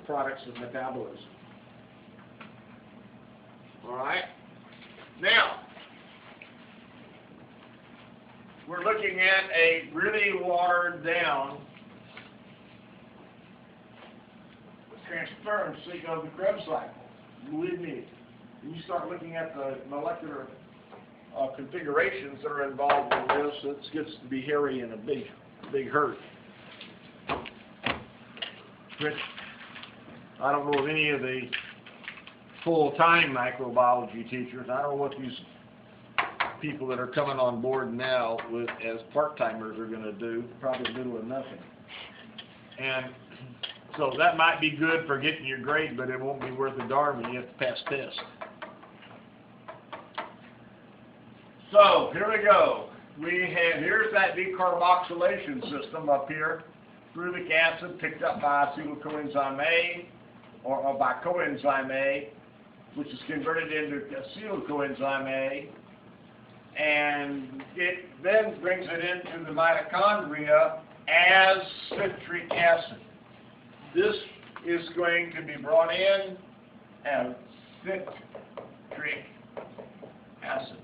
products of metabolism. All right? Now, we're looking at a really watered down transparency of the Krebs cycle. Believe me, when you start looking at the molecular configurations that are involved in this, it gets to be hairy and a big hurt. Which I don't know of any of the full-time microbiology teachers. I don't know what these people that are coming on board now as part-timers are going to do. Probably little or nothing. And so that might be good for getting your grade, but it won't be worth a darn when you have to pass tests. So here we go. Here's that decarboxylation system up here. Frulic acid picked up by acetyl coenzyme A, or by coenzyme A, which is converted into acetyl coenzyme A, and it then brings it into the mitochondria as citric acid. This is going to be brought in as citric acid.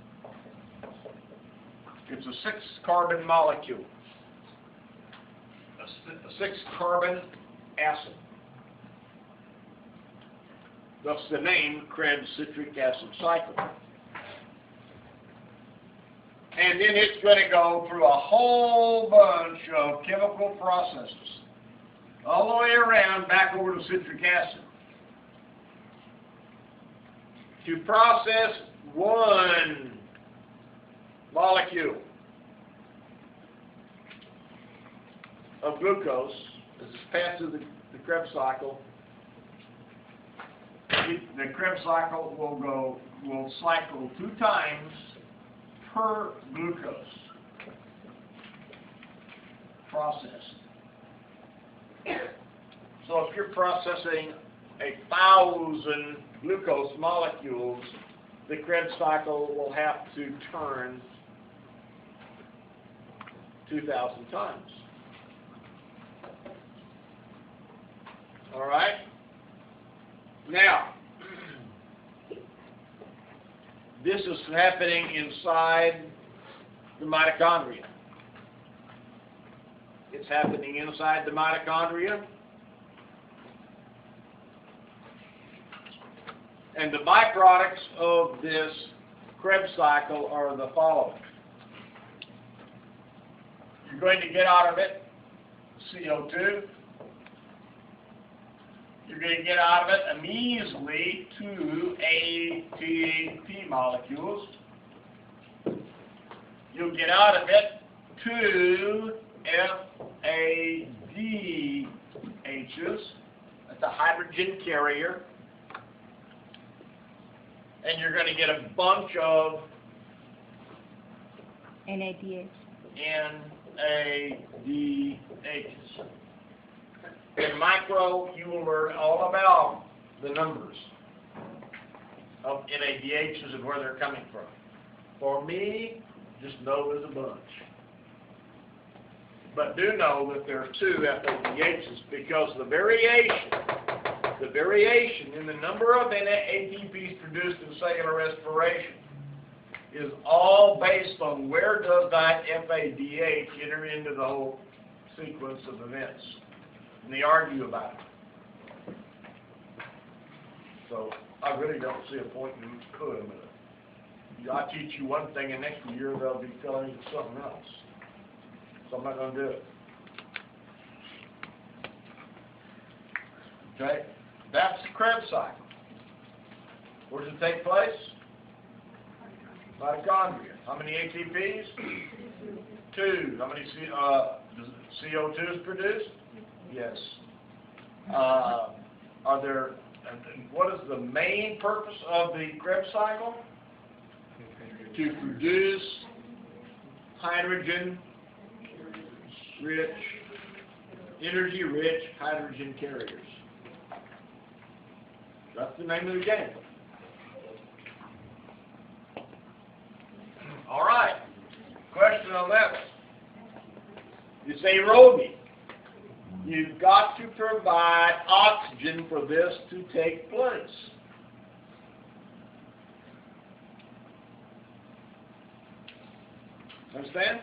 It's a 6-carbon molecule, a 6-carbon acid. Thus the name Krebs citric acid cycle. And then it's going to go through a whole bunch of chemical processes, all the way around back over to citric acid, to process one molecule of glucose as it's passed through the Krebs cycle. The Krebs cycle will cycle 2 times per glucose process. So if you're processing 1,000 glucose molecules, the Krebs cycle will have to turn 2,000 times. All right? Now, this is happening inside the mitochondria. It's happening inside the mitochondria. And the byproducts of this Krebs cycle are the following. You're going to get out of it CO2. You're going to get out of it a measly 2 ATP molecules. You'll get out of it 2 FADHs. That's a hydrogen carrier. And you're going to get a bunch of NADH. NADHs. In micro, you will learn all about the numbers of NADHs and where they're coming from. For me, just know there's a bunch. But do know that there are 2 FADHs because the variation in the number of ATPs produced in cellular respiration is all based on where does that FADH enter into the whole sequence of events. And they argue about it. So I really don't see a point in putting it. I teach you one thing, and next year they'll be telling you something else. So I'm not going to do it. Okay? That's the Krebs cycle. Where does it take place? Mitochondria. How many ATPs? 2. How many CO2 is produced? Yes. What is the main purpose of the Krebs cycle? To produce hydrogen-rich, energy-rich hydrogen carriers. That's the name of the game. All right. Question on that one. It's aerobia. you've got to provide oxygen for this to take place. Understand?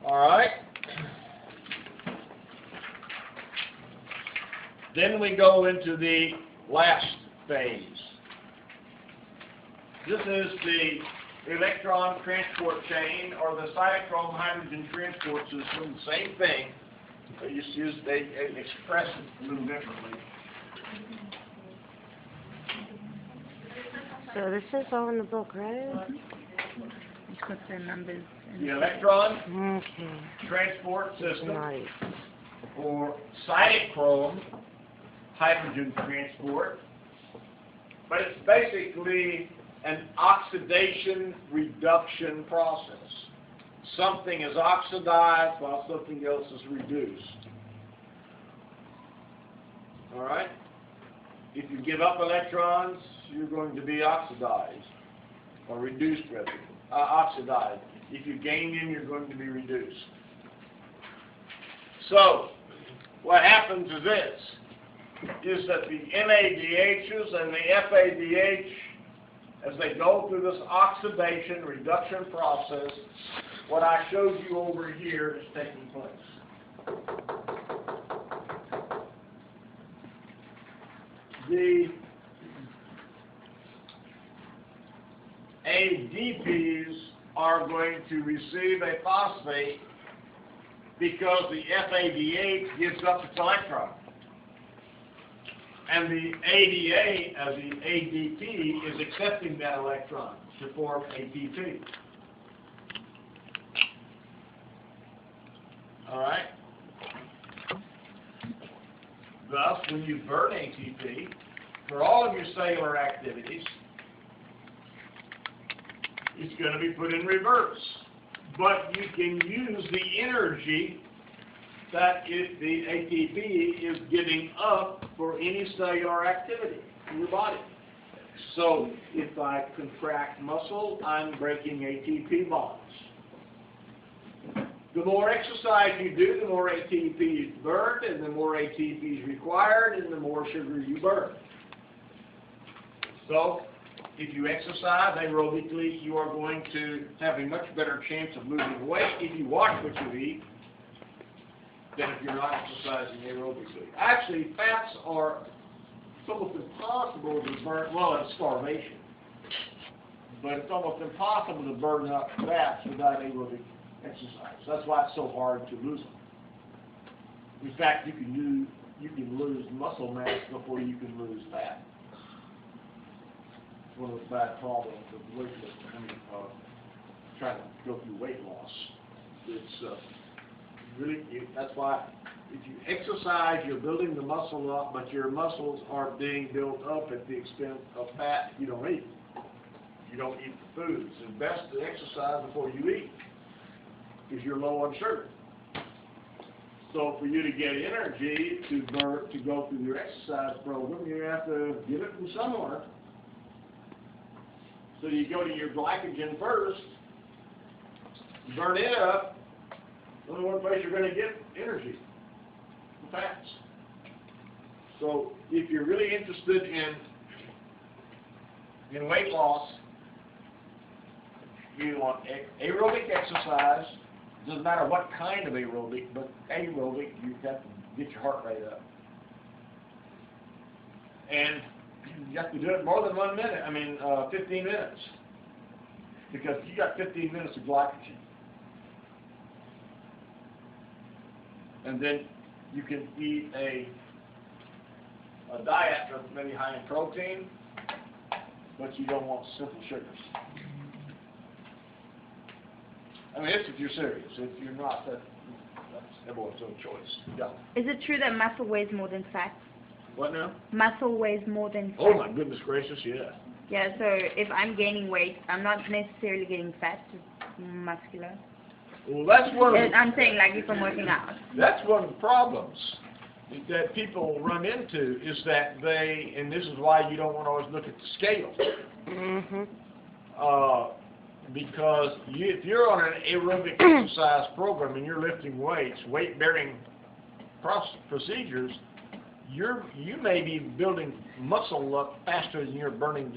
All right. Then we go into the last phase. This is the electron transport chain, or the cytochrome hydrogen transport system. Same thing. They express it a little differently. So this is all in the book, right? Just put the numbers in. The electron Okay. transport system, Nice. or cytochrome hydrogen transport, but it's basically an oxidation reduction process. Something is oxidized while something else is reduced. All right? If you give up electrons, you're going to be oxidized, or reduced rather, oxidized. If you gain them, you're going to be reduced. So, what happens is this, is that the NADHs and the FADH, as they go through this oxidation reduction process, what I showed you over here is taking place. The ADPs are going to receive a phosphate because the FADH gives up its electron. And the ADA, as the ADP, is accepting that electron to form ATP. All right? Thus, when you burn ATP, for all of your cellular activities, it's going to be put in reverse. But you can use the energy that the ATP is giving up for any cellular activity in your body. So if I contract muscle, I'm breaking ATP bonds. The more exercise you do, the more ATP is burned, and the more ATP is required, and the more sugar you burn. So if you exercise aerobically, you are going to have a much better chance of losing weight if you watch what you eat than if you're not exercising aerobically. Actually, fats are almost impossible to burn. Well, it's starvation, but it's almost impossible to burn up fats without aerobic exercise. That's why it's so hard to lose them. In fact, you can lose muscle mass before you can lose fat. It's one of the bad problems of weightlifting. Trying to go through weight loss. It's really, that's why if you exercise, you're building the muscle up, but your muscles are being built up at the expense of fat you don't eat. You don't eat the foods. It's best to exercise before you eat, because you're low on sugar. So for you to get energy to go through your exercise program, you have to get it from somewhere. So you go to your glycogen first, burn it up. The only one place you're going to get energy, the fats. So if you're really interested in weight loss, you want aerobic exercise. Doesn't matter what kind of aerobic, but aerobic, you have to get your heart rate up. And you have to do it more than 1 minute, 15 minutes. Because you got 15 minutes of glycogen. And then you can eat a diet that's maybe high in protein, but you don't want simple sugars. It's if you're serious. If you're not, that's everyone's own choice. Yeah. Is it true that muscle weighs more than fat? What now? Muscle weighs more than fat. Oh my goodness gracious, yeah. Yeah, so if I'm gaining weight, I'm not necessarily getting fat, just muscular. Well, that's one of the, I'm saying like if I'm working out. that's one of the problems that people run into is that and this is why you don't want to always look at the scale. Because if you're on an aerobic exercise program and you're lifting weights, weight-bearing procedures, you may be building muscle up faster than you're burning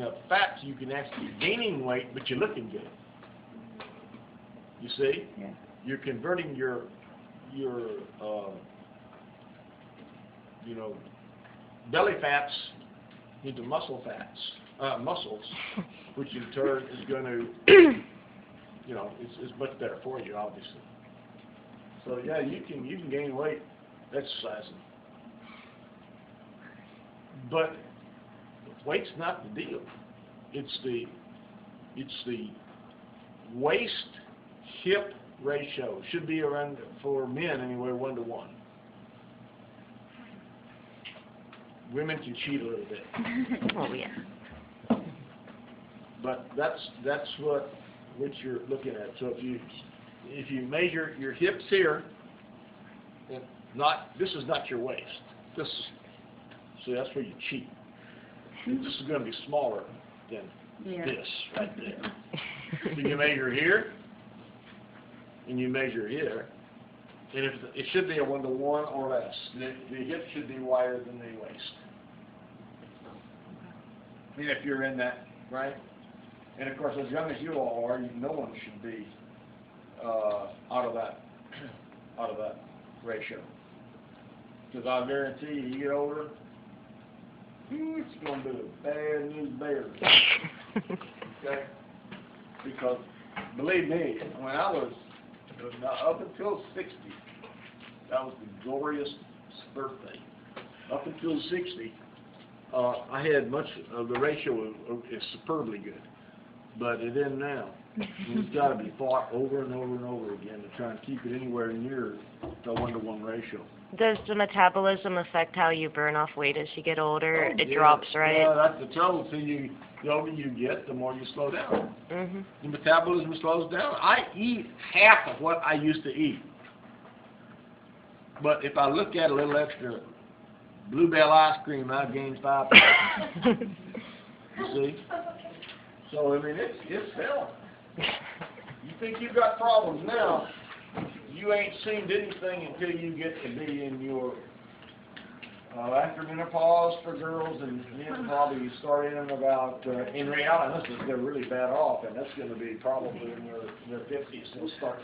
up fat, so you can actually be gaining weight, but you're looking good. You see? Yeah. You're converting your belly fats into muscles, which in turn is going to, it's much better for you, obviously. So yeah, you can gain weight exercising, but weight's not the deal. It's the waist hip ratio. Should be around, for men anyway, 1 to 1. Women can cheat a little bit. Oh, yeah. But that's what you're looking at. So if you measure your hips here, and this is not your waist. So that's where you cheat. This is going to be smaller than this right there. So you measure here, and you measure here, and if it should be a 1 to 1 or less. The hip should be wider than the waist. And if you're in that, right? And of course, as young as you all are, no one should be out of that ratio. Because I guarantee you get older, it's going to be a bad news bear. Okay? Because believe me, when I was up until 60, that was the glorious birthday. Up until 60, I had the ratio is superbly good. But it isn't now. It's got to be fought over and over and over again to try and keep it anywhere near the 1 to 1 ratio. Does the metabolism affect how you burn off weight as you get older? Oh, It yeah. drops, right? Yeah, that's the trouble. See, the older you get, the more you slow down. Mm-hmm. The metabolism slows down. I eat half of what I used to eat. But if I look at a little extra Bluebell ice cream, I gained 5 pounds. You see? So, I mean, it's hell. You think you've got problems now, you ain't seen anything until you get to be in your after menopause for girls, and then probably you start in about, in reality, they're really bad off, and that's going to be probably in their 50s. They'll start